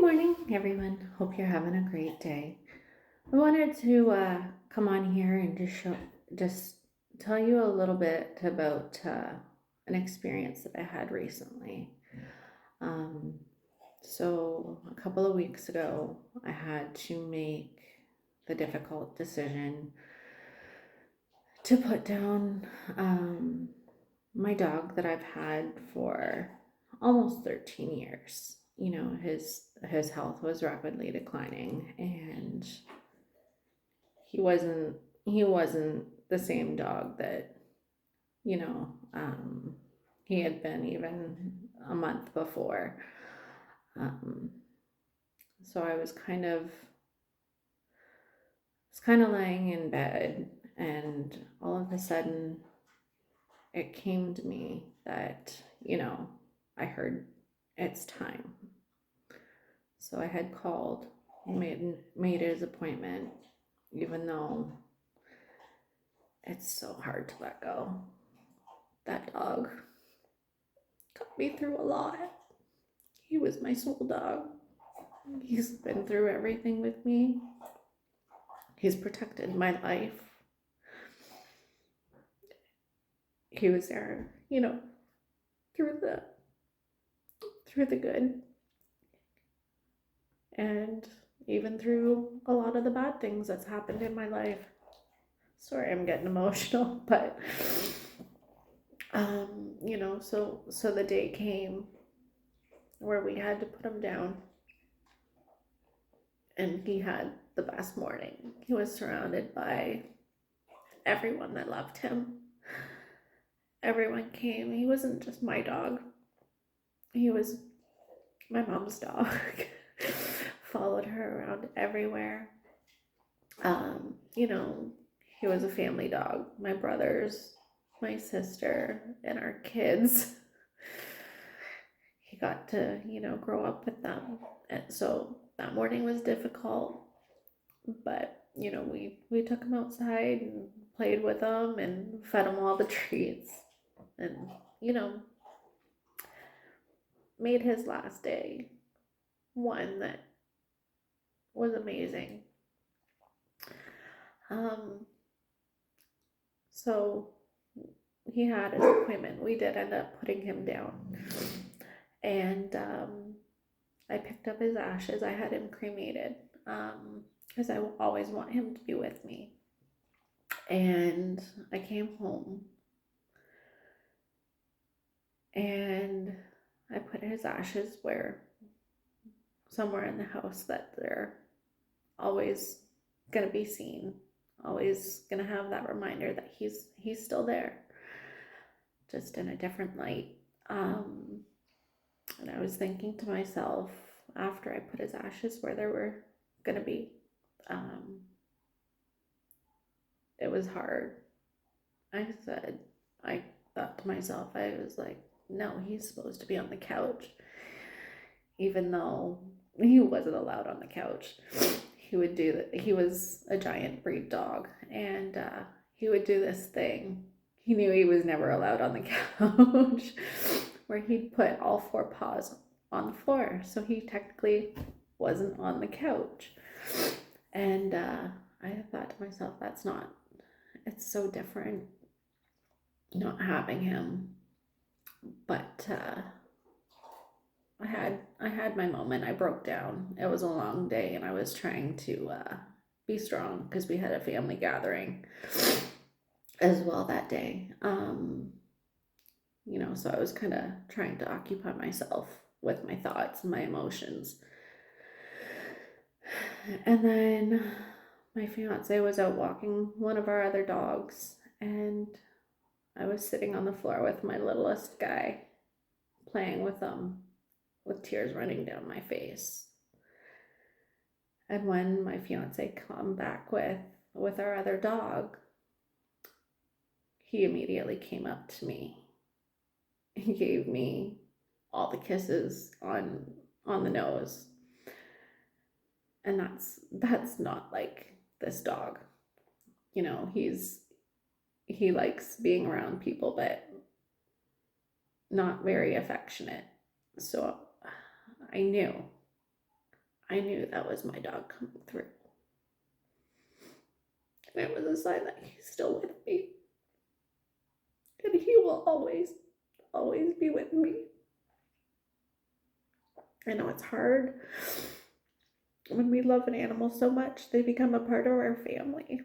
morning, everyone. Hope you're having a great day. I wanted to come on here and just tell you a little bit about an experience that I had recently. Um, so a couple of weeks ago, I had to make the difficult decision to put down my dog that I've had for almost 13 years. His health was rapidly declining, and he wasn't the same dog that you know um, he had been even a month before. Um, so I was kind of laying in bed, and all of a sudden it came to me that I heard it's time. So I had called, made his appointment, even though it's so hard to let go. That dog got me through a lot. He was my soul dog. He's been through everything with me. He's protected my life. He was there, through the good, and even through a lot of the bad things that's happened in my life. Sorry, I'm getting emotional, but so the day came where we had to put him down, and he had the best morning. He was surrounded by everyone that loved him. Everyone came. He wasn't just my dog, he was my mom's dog. Followed her around everywhere. He was a family dog. My brothers, my sister, and our kids. He got to, grow up with them. And so that morning was difficult, but we took him outside and played with him and fed him all the treats, and made his last day one that was amazing. So he had his appointment. We did end up putting him down, and I picked up his ashes. I had him cremated because I always want him to be with me. And I came home, and I put his ashes somewhere in the house that they're always gonna be seen, always gonna have that reminder that he's still there, just in a different light. And I was thinking to myself, after I put his ashes where they were gonna be, it was hard. I thought to myself, I was like, no, he's supposed to be on the couch, even though he wasn't allowed on the couch. He would do that. He was a giant breed dog, and he would do this thing. He knew he was never allowed on the couch, where he'd put all four paws on the floor, so he technically wasn't on the couch. And I thought to myself, it's so different not having him. But I had my moment. I broke down. It was a long day, and I was trying to be strong because we had a family gathering as well that day. So I was kind of trying to occupy myself with my thoughts and my emotions. And then my fiance was out walking one of our other dogs, and I was sitting on the floor with my littlest guy, playing with him, with tears running down my face. And when my fiance come back with our other dog, he immediately came up to me. He gave me all the kisses on the nose. And that's not like this dog. He likes being around people, but not very affectionate. So I knew I knew that was my dog coming through. And it was a sign that he's still with me. And he will always, always be with me. I know it's hard. When we love an animal so much, they become a part of our family.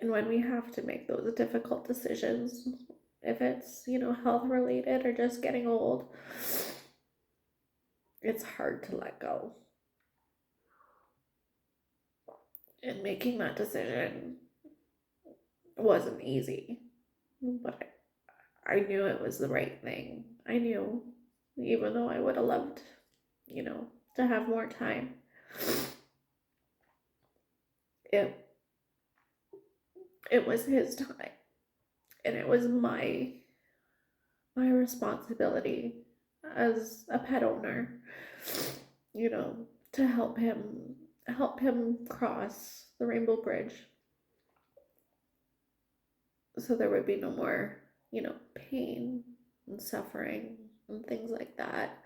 And when we have to make those difficult decisions, if it's, health related or just getting old, it's hard to let go. And making that decision wasn't easy, but I knew it was the right thing. I knew, even though I would have loved, to have more time, it was his time, and it was my responsibility as a pet owner, to help him cross the Rainbow Bridge, so there would be no more, pain and suffering and things like that.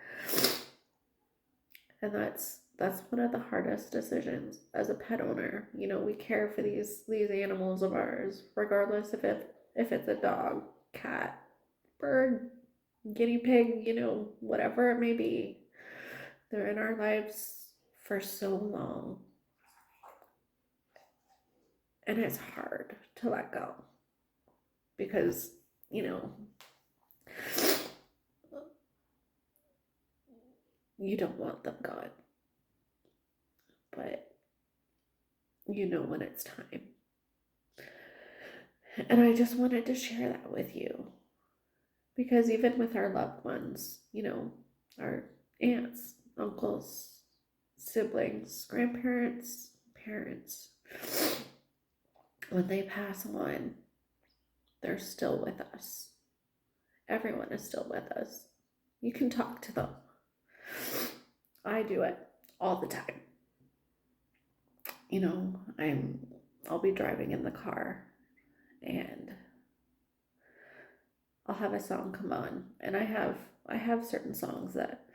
And that's one of the hardest decisions as a pet owner. We care for these animals of ours, regardless if it's a dog, cat, bird, guinea pig, whatever it may be. They're in our lives for so long. And it's hard to let go because, you don't want them gone. But when it's time. And I just wanted to share that with you. Because even with our loved ones, our aunts, uncles, siblings, grandparents, parents, when they pass on, they're still with us. Everyone is still with us. You can talk to them. I do it all the time. I'll be driving in the car and I'll have a song come on, and I have certain songs that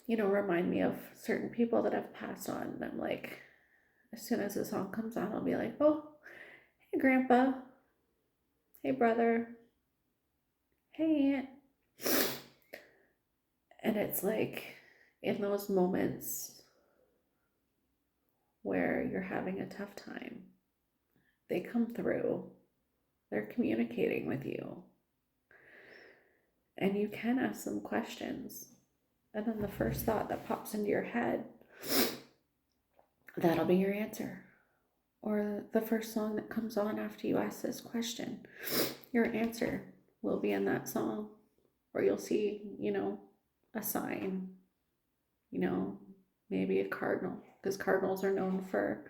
remind me of certain people that have passed on, and I'm like, as soon as the song comes on, I'll be like, oh, hey grandpa, hey brother, hey aunt. And it's like, in those moments where you're having a tough time, they come through, they're communicating with you. And you can ask them questions. And then the first thought that pops into your head, that'll be your answer. Or the first song that comes on after you ask this question, your answer will be in that song. Or you'll see, a sign, maybe a cardinal, because cardinals are known for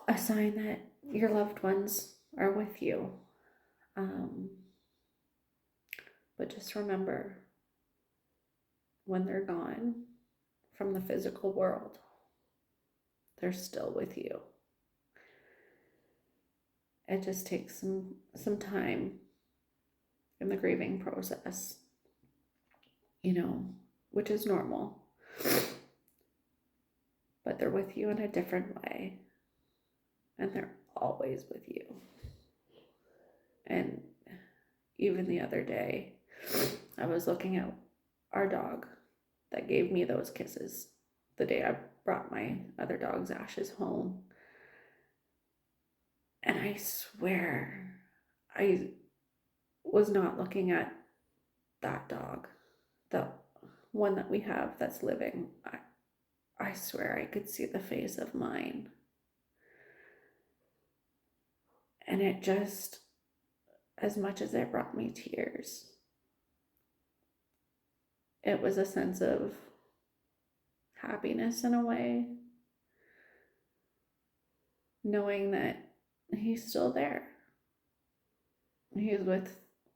a sign that your loved ones are with you. But just remember, when they're gone from the physical world, they're still with you. It just takes some time in the grieving process, which is normal. But they're with you in a different way. And they're always with you. And even the other day, I was looking at our dog that gave me those kisses the day I brought my other dog's ashes home. And I swear, I was not looking at that dog, the one that we have that's living. I swear I could see the face of mine. And it just, as much as it brought me tears, it was a sense of happiness in a way, knowing that he's still there. He's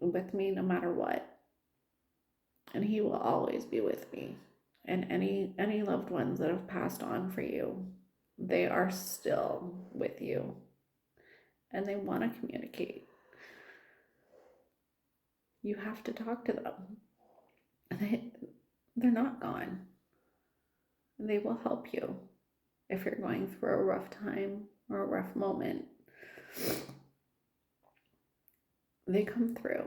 with me no matter what. And he will always be with me. And any loved ones that have passed on for you, they are still with you. And they want to communicate. You have to talk to them. they're not gone. They will help you if you're going through a rough time or a rough moment. They come through,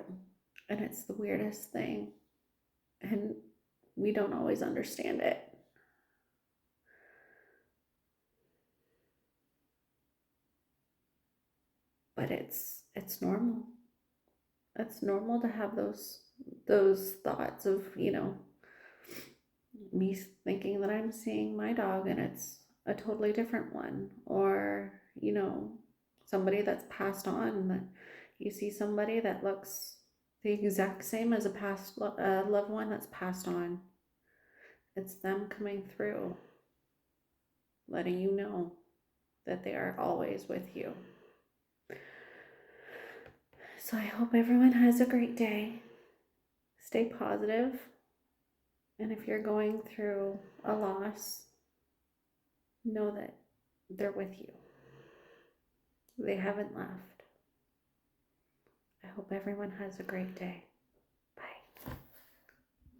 and it's the weirdest thing, and we don't always understand it. But it's normal. It's normal to have those thoughts of, me thinking that I'm seeing my dog and it's a totally different one, or somebody that's passed on, that you see somebody that looks the exact same as a past loved one that's passed on. It's them coming through, letting you know that they are always with you. So I hope everyone has a great day. Stay positive. And if you're going through a loss, know that they're with you. They haven't left. I hope everyone has a great day.